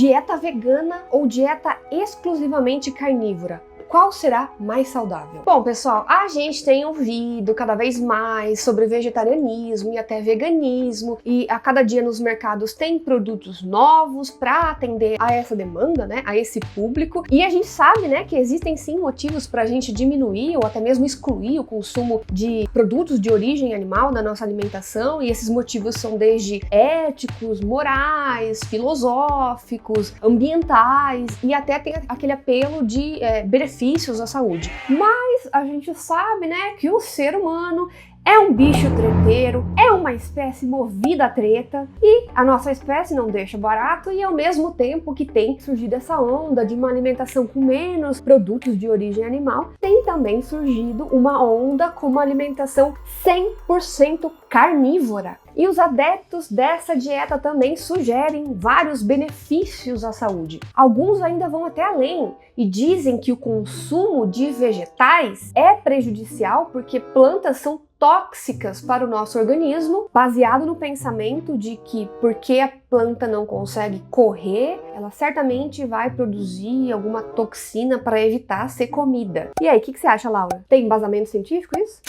Dieta vegana ou dieta exclusivamente carnívora? Qual será mais saudável? Bom, pessoal, a gente tem ouvido cada vez mais sobre vegetarianismo e até veganismo, e a cada dia nos mercados tem produtos novos para atender a essa demanda, né, a esse público, e a gente sabe, né, que existem sim motivos para a gente diminuir ou até mesmo excluir o consumo de produtos de origem animal da nossa alimentação, e esses motivos são desde éticos, morais, filosóficos, ambientais, e até tem aquele apelo de benefícios à saúde. Mas a gente sabe, né, que o ser humano é um bicho treteiro, é uma espécie movida a treta, e a nossa espécie não deixa barato, e ao mesmo tempo que tem surgido essa onda de uma alimentação com menos produtos de origem animal, tem também surgido uma onda com uma alimentação 100% carnívora. E os adeptos dessa dieta também sugerem vários benefícios à saúde. Alguns ainda vão até além e dizem que o consumo de vegetais é prejudicial porque plantas são tóxicas para o nosso organismo, baseado no pensamento de que porque a planta não consegue correr, ela certamente vai produzir alguma toxina para evitar ser comida. E aí, o que você acha, Laura? Tem embasamento científico isso?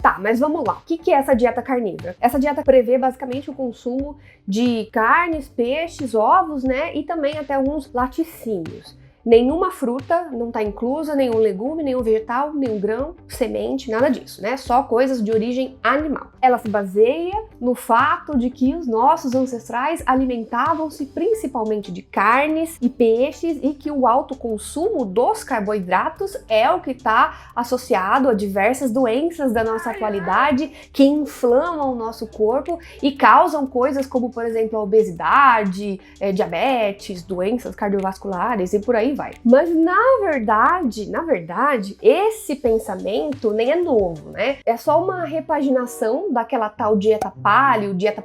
Tá, mas vamos lá. O que é essa dieta carnívora? Essa dieta prevê basicamente o consumo de carnes, peixes, ovos, né? E também até alguns laticínios. Nenhuma fruta não está inclusa, nenhum legume, nenhum vegetal, nenhum grão, semente, nada disso, né? Só coisas de origem animal. Ela se baseia no fato de que os nossos ancestrais alimentavam-se principalmente de carnes e peixes e que o alto consumo dos carboidratos é o que está associado a diversas doenças da nossa atualidade que inflamam o nosso corpo e causam coisas como, por exemplo, a obesidade, diabetes, doenças cardiovasculares e por aí vai. Mas na verdade, esse pensamento nem é novo, né? É só uma repaginação daquela tal dieta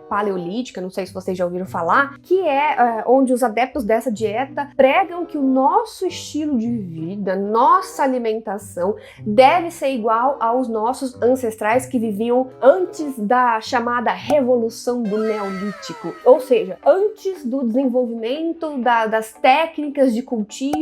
paleolítica, não sei se vocês já ouviram falar, que é onde os adeptos dessa dieta pregam que o nosso estilo de vida, nossa alimentação deve ser igual aos nossos ancestrais que viviam antes da chamada Revolução do Neolítico, ou seja, antes do desenvolvimento das técnicas de cultivo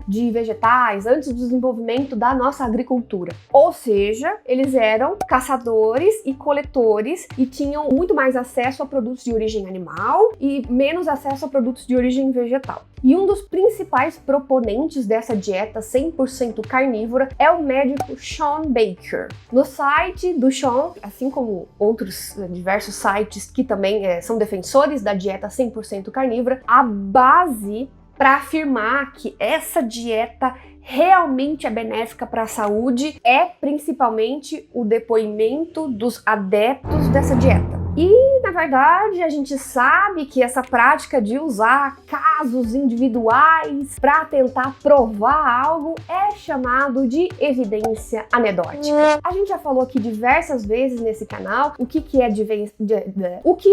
de vegetais, antes do desenvolvimento da nossa agricultura. Ou seja, eles eram caçadores e coletores e tinham muito mais acesso a produtos de origem animal e menos acesso a produtos de origem vegetal. E um dos principais proponentes dessa dieta 100% carnívora é o médico Shawn Baker. No site do Shawn, assim como outros diversos sites que também são defensores da dieta 100% carnívora, a base para afirmar que essa dieta realmente é benéfica para a saúde é principalmente o depoimento dos adeptos dessa dieta. E, na verdade, a gente sabe que essa prática de usar casos individuais para tentar provar algo é chamado de evidência anedótica. A gente já falou aqui diversas vezes nesse canal o que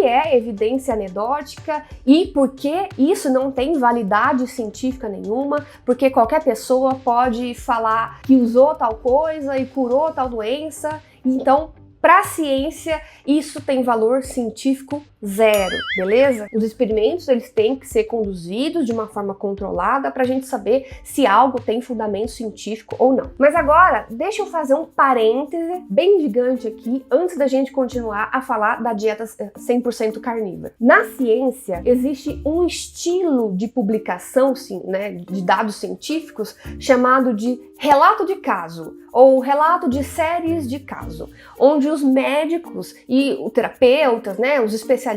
é evidência anedótica e por que isso não tem validade científica nenhuma, porque qualquer pessoa pode falar que usou tal coisa e curou tal doença, então para a ciência, isso tem valor científico zero, beleza? Os experimentos, eles têm que ser conduzidos de uma forma controlada para a gente saber se algo tem fundamento científico ou não. Mas agora, deixa eu fazer um parêntese bem gigante aqui, antes da gente continuar a falar da dieta 100% carnívora. Na ciência, existe um estilo de publicação, né, de dados científicos, chamado de relato de caso, ou relato de séries de caso, onde os médicos e os terapeutas, né, os especialistas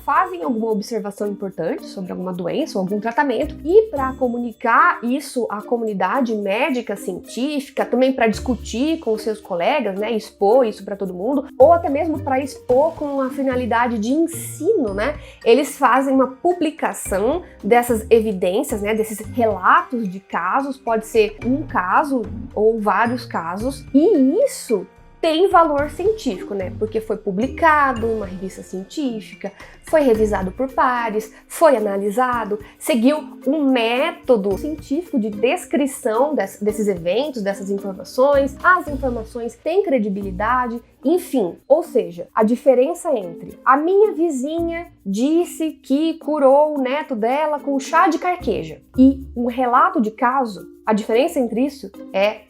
fazem alguma observação importante sobre alguma doença ou algum tratamento e para comunicar isso à comunidade médica científica, também para discutir com seus colegas, né, expor isso para todo mundo, ou até mesmo para expor com a finalidade de ensino, né, eles fazem uma publicação dessas evidências, né, desses relatos de casos, pode ser um caso ou vários casos, e isso tem valor científico, né? Porque foi publicado em uma revista científica, foi revisado por pares, foi analisado, seguiu um método científico de descrição desses eventos, dessas informações. As informações têm credibilidade, enfim. Ou seja, a diferença entre a minha vizinha disse que curou o neto dela com chá de carqueja e um relato de caso, a diferença entre isso é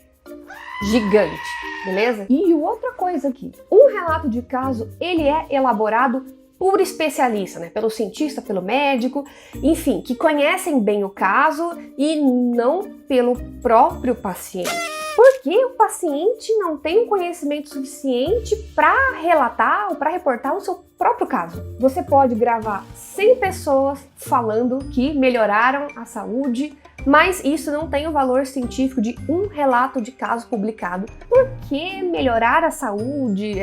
gigante, beleza? E outra coisa aqui, um relato de caso, ele é elaborado por especialista, né? Pelo cientista, pelo médico, enfim, que conhecem bem o caso e não pelo próprio paciente. Porque o paciente não tem um conhecimento suficiente para relatar ou para reportar o seu próprio caso. Você pode gravar 100 pessoas falando que melhoraram a saúde, mas isso não tem o valor científico de um relato de caso publicado. Porque melhorar a saúde,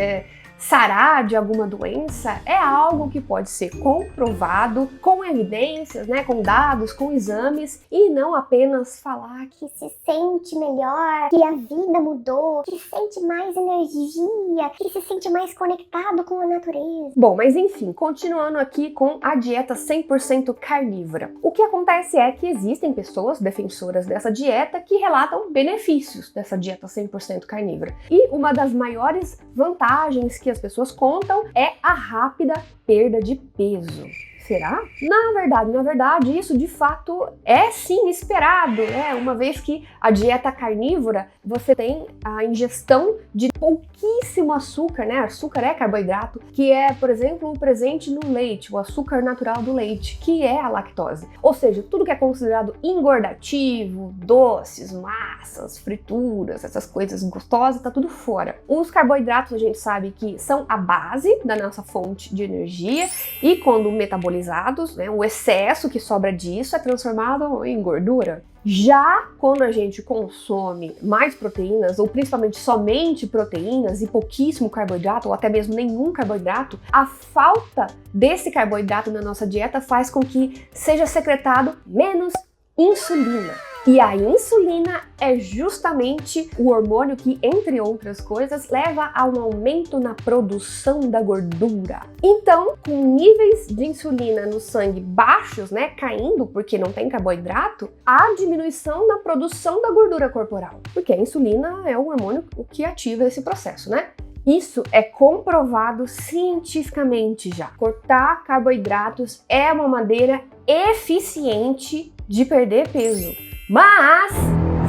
sarar de alguma doença é algo que pode ser comprovado com evidências, né, com dados, com exames, e não apenas falar que se sente melhor, que a vida mudou, que sente mais energia, que se sente mais conectado com a natureza. Bom, mas enfim, continuando aqui com a dieta 100% carnívora. O que acontece é que existem pessoas defensoras dessa dieta que relatam benefícios dessa dieta 100% carnívora. E uma das maiores vantagens que as pessoas contam é a rápida perda de peso. Será? Na verdade, isso de fato é sim esperado, né? Uma vez que a dieta carnívora, você tem a ingestão de pouquíssimo açúcar, né? Açúcar é carboidrato, que é, por exemplo, presente no leite, o açúcar natural do leite, que é a lactose. Ou seja, tudo que é considerado engordativo, doces, massas, frituras, essas coisas gostosas, tá tudo fora. Os carboidratos a gente sabe que são a base da nossa fonte de energia e quando metabolizados, né, o excesso que sobra disso é transformado em gordura. Já quando a gente consome mais proteínas, ou principalmente somente proteínas e pouquíssimo carboidrato, ou até mesmo nenhum carboidrato, a falta desse carboidrato na nossa dieta faz com que seja secretado menos insulina. E a insulina é justamente o hormônio que, entre outras coisas, leva a um aumento na produção da gordura. Então, com níveis de insulina no sangue baixos, né, caindo porque não tem carboidrato, há diminuição na produção da gordura corporal. Porque a insulina é o hormônio que ativa esse processo, né? Isso é comprovado cientificamente já. Cortar carboidratos é uma maneira eficiente de perder peso. Mas,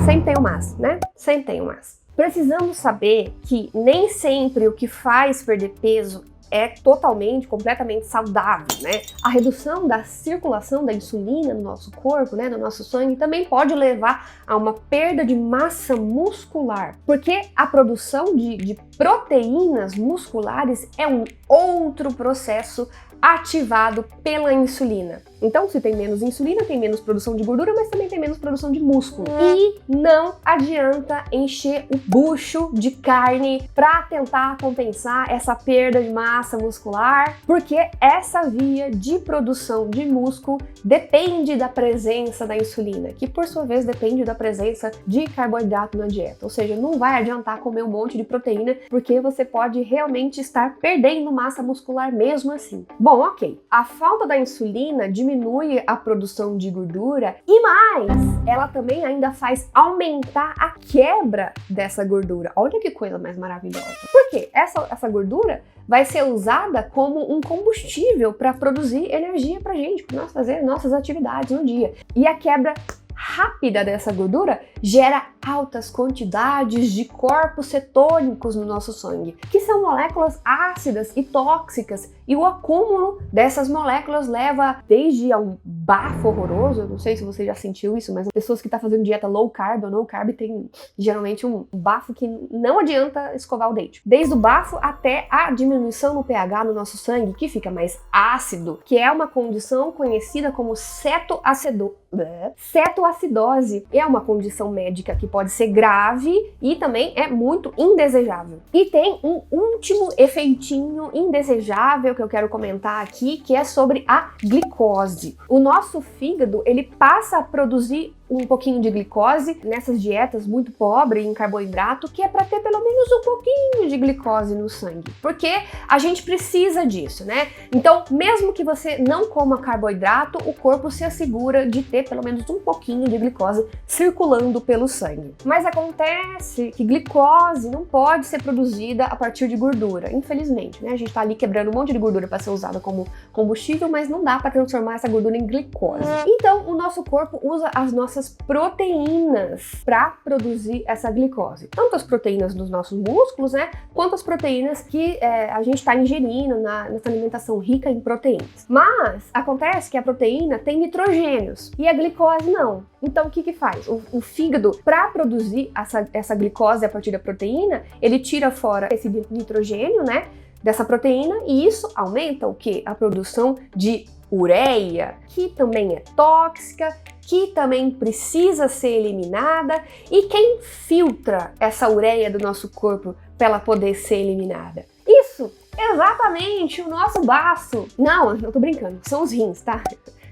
sempre tem um mas, né? Sempre tem um mas. Precisamos saber que nem sempre o que faz perder peso é totalmente, completamente saudável, né? A redução da circulação da insulina no nosso corpo, né, no nosso sangue, também pode levar a uma perda de massa muscular, porque a produção de proteínas musculares é um outro processo ativado pela insulina. Então, se tem menos insulina, tem menos produção de gordura, mas também tem menos produção de músculo. E não adianta encher o bucho de carne para tentar compensar essa perda de massa muscular, porque essa via de produção de músculo depende da presença da insulina, que por sua vez depende da presença de carboidrato na dieta. Ou seja, não vai adiantar comer um monte de proteína, porque você pode realmente estar perdendo massa muscular mesmo assim. Bom, ok. A falta da insulina diminui a produção de gordura e mais, ela também ainda faz aumentar a quebra dessa gordura. Olha que coisa mais maravilhosa. Por quê? Essa gordura vai ser usada como um combustível para produzir energia pra gente, para nós fazer nossas atividades no dia. E a quebra rápida dessa gordura gera altas quantidades de corpos cetônicos no nosso sangue, que são moléculas ácidas e tóxicas, e o acúmulo dessas moléculas leva desde a um bafo horroroso. Eu não sei se você já sentiu isso, mas as pessoas que estão fazendo dieta low carb ou no carb têm geralmente um bafo que não adianta escovar o dente. Desde o bafo até a diminuição no pH no nosso sangue, que fica mais ácido, que é uma condição conhecida como cetoacidose. É uma condição médica que pode ser grave e também é muito indesejável. E tem um último efeitinho indesejável que eu quero comentar aqui, que é sobre a glicose. O nosso fígado, ele passa a produzir um pouquinho de glicose nessas dietas muito pobres em carboidrato, que é para ter pelo menos um pouquinho de glicose no sangue, porque a gente precisa disso, né? Então, mesmo que você não coma carboidrato, o corpo se assegura de ter pelo menos um pouquinho de glicose circulando pelo sangue. Mas acontece que glicose não pode ser produzida a partir de gordura, infelizmente, né? A gente tá ali quebrando um monte de gordura para ser usada como combustível, mas não dá para transformar essa gordura em glicose. Então, o nosso corpo usa as nossas proteínas para produzir essa glicose. Tanto as proteínas dos nossos músculos, né, quanto as proteínas que a gente está ingerindo nessa alimentação rica em proteínas. Mas acontece que a proteína tem nitrogênios e a glicose não. Então, o que que faz? O fígado, para produzir essa glicose a partir da proteína, ele tira fora esse nitrogênio, né, dessa proteína, e isso aumenta o quê? A produção de ureia, que também é tóxica, que também precisa ser eliminada. E quem filtra essa ureia do nosso corpo para ela poder ser eliminada? Isso, exatamente, o nosso baço. Não, eu tô brincando, são os rins, tá?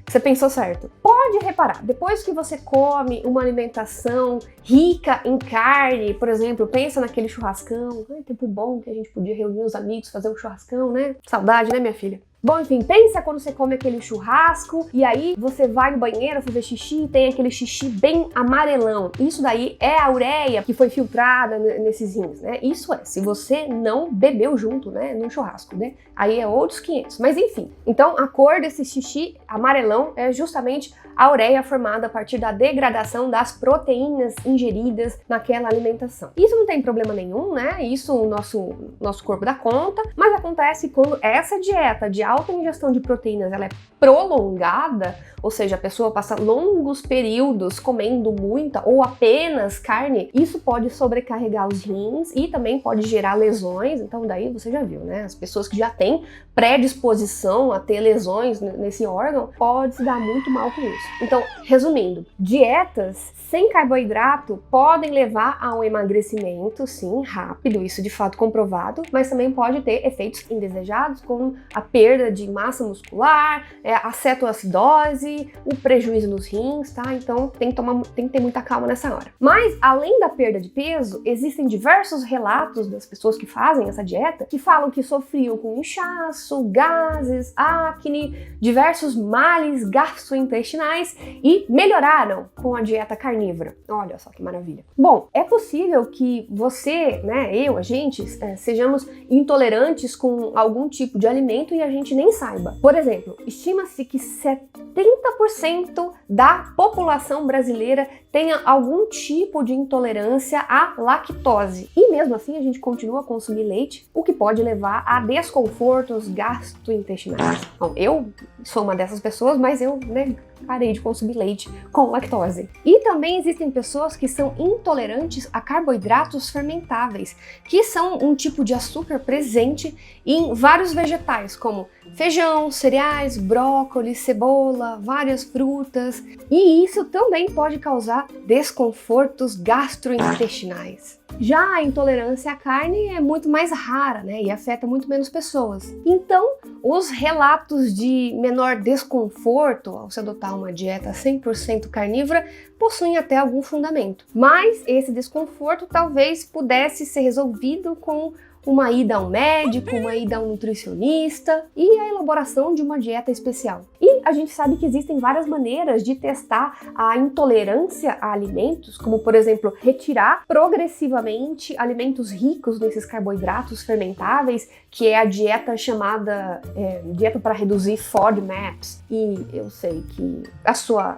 Você pensou certo. Pode reparar, depois que você come uma alimentação rica em carne, por exemplo, pensa naquele churrascão, tempo bom que a gente podia reunir os amigos, fazer um churrascão, né? Saudade, né, minha filha? Bom, enfim, pensa quando você come aquele churrasco e aí você vai no banheiro fazer xixi e tem aquele xixi bem amarelão. Isso daí é a ureia que foi filtrada nesses rins, né? Isso é, se você não bebeu junto, né, no churrasco, né? Aí é outros 500. Mas enfim, então a cor desse xixi amarelão é justamente a ureia formada a partir da degradação das proteínas ingeridas naquela alimentação. Isso não tem problema nenhum, né? Isso o nosso corpo dá conta, mas acontece quando essa dieta de alta ingestão de proteínas ela é prolongada, ou seja, a pessoa passa longos períodos comendo muita ou apenas carne, isso pode sobrecarregar os rins e também pode gerar lesões. Então daí você já viu, né? As pessoas que já têm predisposição a ter lesões nesse órgão pode se dar muito mal com isso. Então, resumindo, dietas sem carboidrato podem levar a um emagrecimento, sim, rápido, isso de fato comprovado, mas também pode ter efeitos indesejados, como a perda de massa muscular, a cetoacidose, o prejuízo nos rins, tá? Então tem que ter muita calma nessa hora. Mas, além da perda de peso, existem diversos relatos das pessoas que fazem essa dieta que falam que sofriam com inchaço, gases, acne, diversos males gastrointestinais e melhoraram com a dieta carnívora. Olha só que maravilha. Bom, é possível que você, né, a gente, sejamos intolerantes com algum tipo de alimento e a gente nem saiba. Por exemplo, estima-se que 70% da população brasileira tenha algum tipo de intolerância à lactose. E mesmo assim a gente continua a consumir leite, o que pode levar a desconfortos gastrointestinais. Bom, eu sou uma dessas pessoas, mas eu, né, parei de consumir leite com lactose. E também existem pessoas que são intolerantes a carboidratos fermentáveis, que são um tipo de açúcar presente em vários vegetais, como feijão, cereais, brócolis, cebola, várias frutas. E isso também pode causar desconfortos gastrointestinais. Já a intolerância à carne é muito mais rara, né, e afeta muito menos pessoas. Então, os relatos de menor desconforto ao se adotar uma dieta 100% carnívora possuem até algum fundamento. Mas esse desconforto talvez pudesse ser resolvido com uma ida a um médico, uma ida a um nutricionista e a elaboração de uma dieta especial. E a gente sabe que existem várias maneiras de testar a intolerância a alimentos, como por exemplo, retirar progressivamente alimentos ricos nesses carboidratos fermentáveis, que é a dieta chamada dieta para reduzir FODMAPs. E eu sei que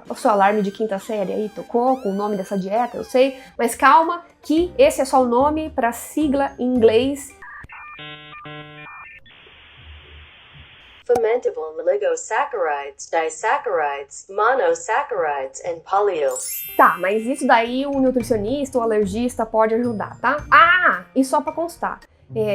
o seu alarme de quinta série aí tocou com o nome dessa dieta, eu sei, mas calma que esse é só o nome para sigla em inglês. Fermentable oligosaccharides, disaccharides, monosaccharides and polyols. Tá, mas isso daí o nutricionista ou alergista pode ajudar, tá? Ah, e só para constar,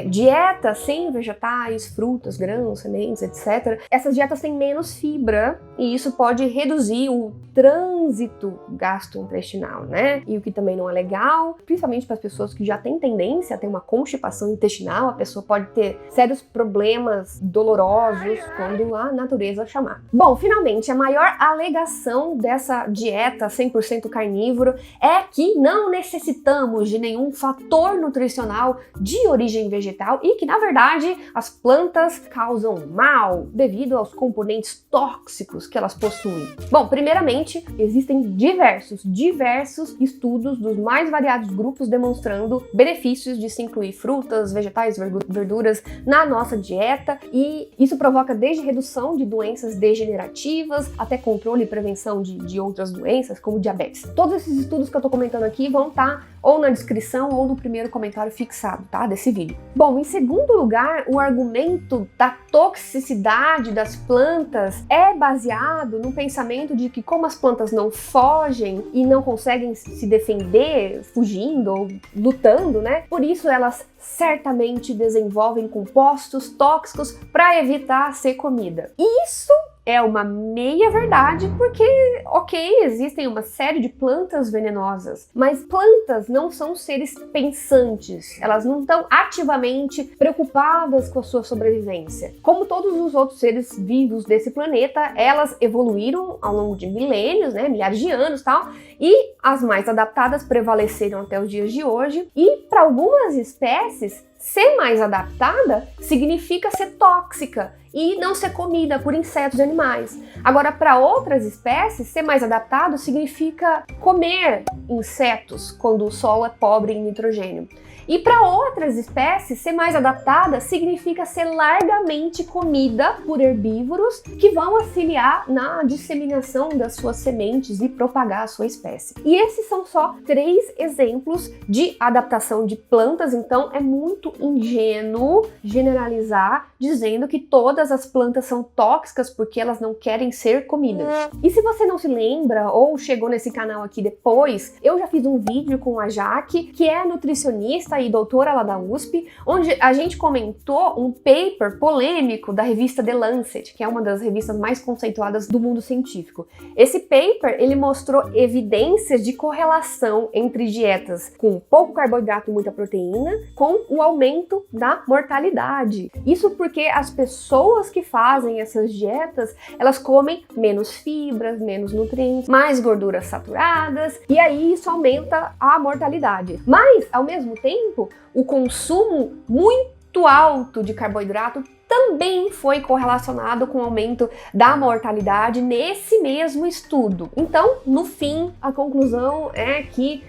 dietas sem vegetais, frutas, grãos, sementes, etc. Essas dietas têm menos fibra e isso pode reduzir o trânsito gastrointestinal, né? E o que também não é legal, principalmente para as pessoas que já têm tendência a ter uma constipação intestinal, a pessoa pode ter sérios problemas dolorosos quando a natureza chamar. Bom, finalmente, a maior alegação dessa dieta 100% carnívoro é que não necessitamos de nenhum fator nutricional de origem vegetal e que, na verdade, as plantas causam mal devido aos componentes tóxicos que elas possuem. Bom, primeiramente, existem diversos estudos dos mais variados grupos demonstrando benefícios de se incluir frutas, vegetais, verduras na nossa dieta, e isso provoca desde redução de doenças degenerativas até controle e prevenção de outras doenças, como diabetes. Todos esses estudos que eu tô comentando aqui vão estar ou na descrição ou no primeiro comentário fixado, tá, desse vídeo. Bom, em segundo lugar, o argumento da toxicidade das plantas é baseado no pensamento de que como as plantas não fogem e não conseguem se defender fugindo ou lutando, né? Por isso elas certamente desenvolvem compostos tóxicos para evitar ser comida. Isso é uma meia verdade, porque, ok, existem uma série de plantas venenosas, mas plantas não são seres pensantes, elas não estão ativamente preocupadas com a sua sobrevivência. Como todos os outros seres vivos desse planeta, elas evoluíram ao longo de milênios, né, milhares de anos e tal, e as mais adaptadas prevaleceram até os dias de hoje, e para algumas espécies, ser mais adaptada significa ser tóxica e não ser comida por insetos e animais. Agora, para outras espécies, ser mais adaptado significa comer insetos quando o solo é pobre em nitrogênio. E para outras espécies, ser mais adaptada significa ser largamente comida por herbívoros que vão auxiliar na disseminação das suas sementes e propagar a sua espécie. E esses são só 3 exemplos de adaptação de plantas, então é muito ingênuo generalizar dizendo que todas as plantas são tóxicas porque elas não querem ser comidas. E se você não se lembra ou chegou nesse canal aqui depois, eu já fiz um vídeo com a Jaque, que é nutricionista e doutora lá da USP, onde a gente comentou um paper polêmico da revista The Lancet, que é uma das revistas mais conceituadas do mundo científico. Esse paper, ele mostrou evidências de correlação entre dietas com pouco carboidrato e muita proteína, com o aumento da mortalidade. Isso porque as pessoas que fazem essas dietas, elas comem menos fibras, menos nutrientes, mais gorduras saturadas, e aí isso aumenta a mortalidade. Mas, ao mesmo tempo, o consumo muito alto de carboidrato também foi correlacionado com o aumento da mortalidade nesse mesmo estudo. Então, no fim, a conclusão é que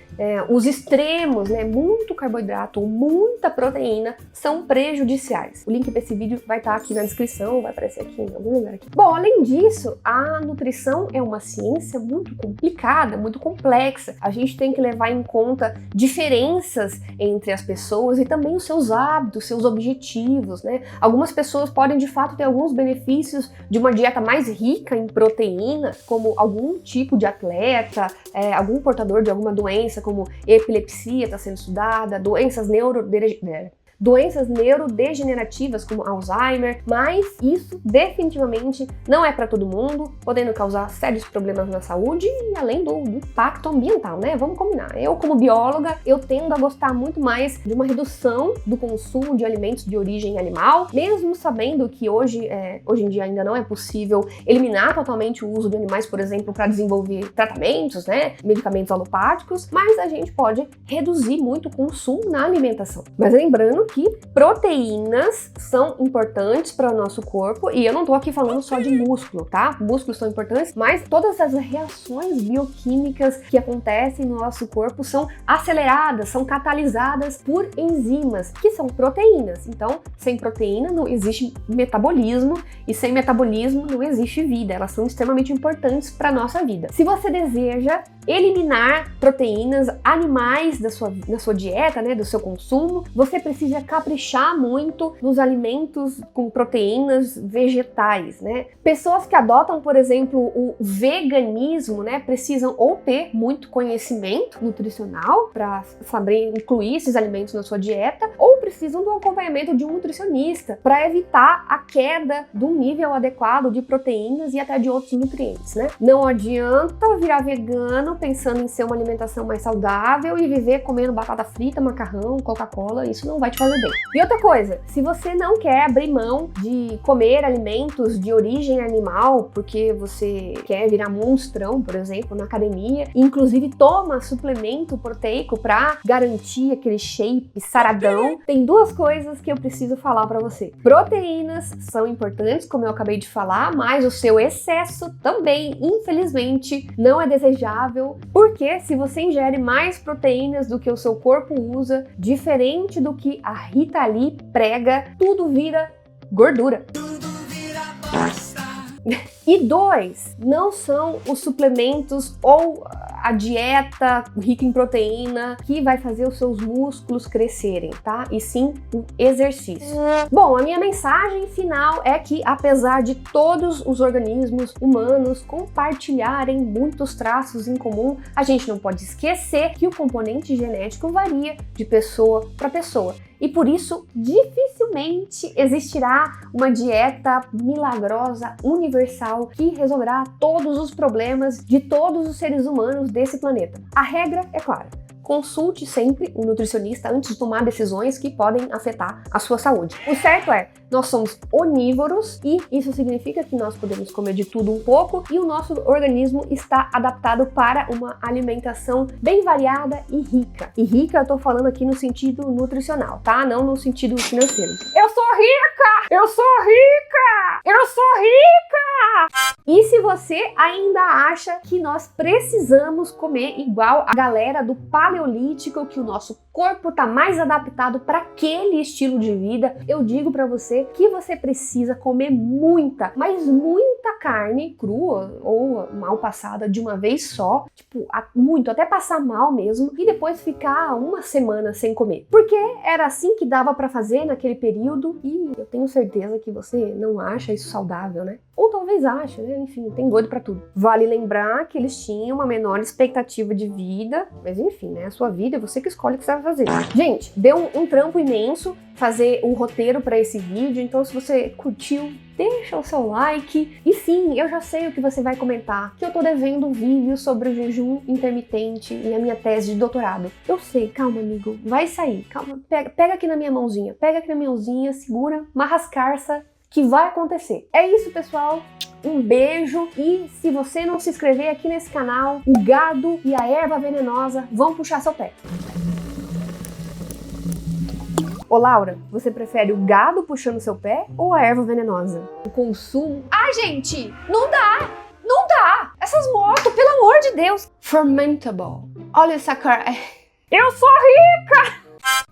os extremos, né, muito carboidrato ou muita proteína, são prejudiciais. O link desse vídeo vai estar aqui na descrição, vai aparecer aqui em algum lugar aqui. Bom, além disso, a nutrição é uma ciência muito complicada, muito complexa. A gente tem que levar em conta diferenças entre as pessoas e também os seus hábitos, seus objetivos, né? Algumas pessoas podem, de fato, ter alguns benefícios de uma dieta mais rica em proteína, como algum tipo de atleta, algum portador de alguma doença, como epilepsia está sendo estudada, doenças neurodegenerativas como Alzheimer, mas isso definitivamente não é para todo mundo, podendo causar sérios problemas na saúde e além do impacto ambiental, né? Vamos combinar. Eu, como bióloga, eu tendo a gostar muito mais de uma redução do consumo de alimentos de origem animal, mesmo sabendo que hoje em dia ainda não é possível eliminar totalmente o uso de animais, por exemplo, para desenvolver tratamentos, né? Medicamentos alopáticos, mas a gente pode reduzir muito o consumo na alimentação. Mas lembrando que proteínas são importantes para o nosso corpo, e eu não tô aqui falando só de músculo, tá? Músculos são importantes, mas todas as reações bioquímicas que acontecem no nosso corpo são aceleradas, são catalisadas por enzimas, que são proteínas. Então, sem proteína não existe metabolismo, e sem metabolismo não existe vida. Elas são extremamente importantes para a nossa vida. Se você deseja eliminar proteínas animais na sua dieta, né, do seu consumo. Você precisa caprichar muito nos alimentos com proteínas vegetais, né? Pessoas que adotam, por exemplo, o veganismo, né, precisam ou ter muito conhecimento nutricional para saber incluir esses alimentos na sua dieta, ou precisam do acompanhamento de um nutricionista para evitar a queda do nível adequado de proteínas e até de outros nutrientes, né? Não adianta virar vegano pensando em ser uma alimentação mais saudável e viver comendo batata frita, macarrão, Coca-Cola, isso não vai te fazer bem. E outra coisa, se você não quer abrir mão de comer alimentos de origem animal porque você quer virar monstrão, por exemplo, na academia, e inclusive toma suplemento proteico para garantir aquele shape saradão, tem duas coisas que eu preciso falar para você. Proteínas são importantes, como eu acabei de falar, mas o seu excesso também, infelizmente, não é desejável, porque se você ingere mais proteínas do que o seu corpo usa, diferente do que a Rita Lee prega, tudo vira gordura. E 2, não são os suplementos ou a dieta rica em proteína que vai fazer os seus músculos crescerem, tá? E sim o exercício. Bom, a minha mensagem final é que, apesar de todos os organismos humanos compartilharem muitos traços em comum, a gente não pode esquecer que o componente genético varia de pessoa para pessoa. E por isso, dificilmente existirá uma dieta milagrosa, universal, que resolverá todos os problemas de todos os seres humanos desse planeta. A regra é clara. Consulte sempre um nutricionista antes de tomar decisões que podem afetar a sua saúde. O certo é, nós somos onívoros e isso significa que nós podemos comer de tudo um pouco e o nosso organismo está adaptado para uma alimentação bem variada e rica. E rica eu tô falando aqui no sentido nutricional, tá? Não no sentido financeiro. Eu sou rica! Eu sou rica! Eu sou rica! E se você ainda acha que nós precisamos comer igual a galera do paleolítico, que o nosso corpo tá mais adaptado para aquele estilo de vida, eu digo para você que você precisa comer muita, mas muita carne crua ou mal passada de uma vez só, tipo, muito, até passar mal mesmo, e depois ficar uma semana sem comer. Porque era assim que dava para fazer naquele período e eu tenho certeza que você não acha isso saudável, né? Ou talvez ache, né? Enfim, tem doido pra tudo. Vale lembrar que eles tinham uma menor expectativa de vida, mas enfim, né? A sua vida é você que escolhe o que você vai fazer. Gente, deu um trampo imenso fazer um roteiro pra esse vídeo, então se você curtiu, deixa o seu like. E sim, eu já sei o que você vai comentar, que eu tô devendo um vídeo sobre o jejum intermitente e a minha tese de doutorado. Eu sei, calma, amigo, vai sair, calma, pega aqui na minha mãozinha, segura, marra as carças, que vai acontecer. É isso, pessoal. Um beijo e se você não se inscrever aqui nesse canal, o gado e a erva venenosa vão puxar seu pé. Ô Laura, você prefere o gado puxando seu pé ou a erva venenosa? O consumo... Ah, gente, não dá! Não dá! Essas motos, pelo amor de Deus! Fermentable. Olha essa cara... Eu sou rica!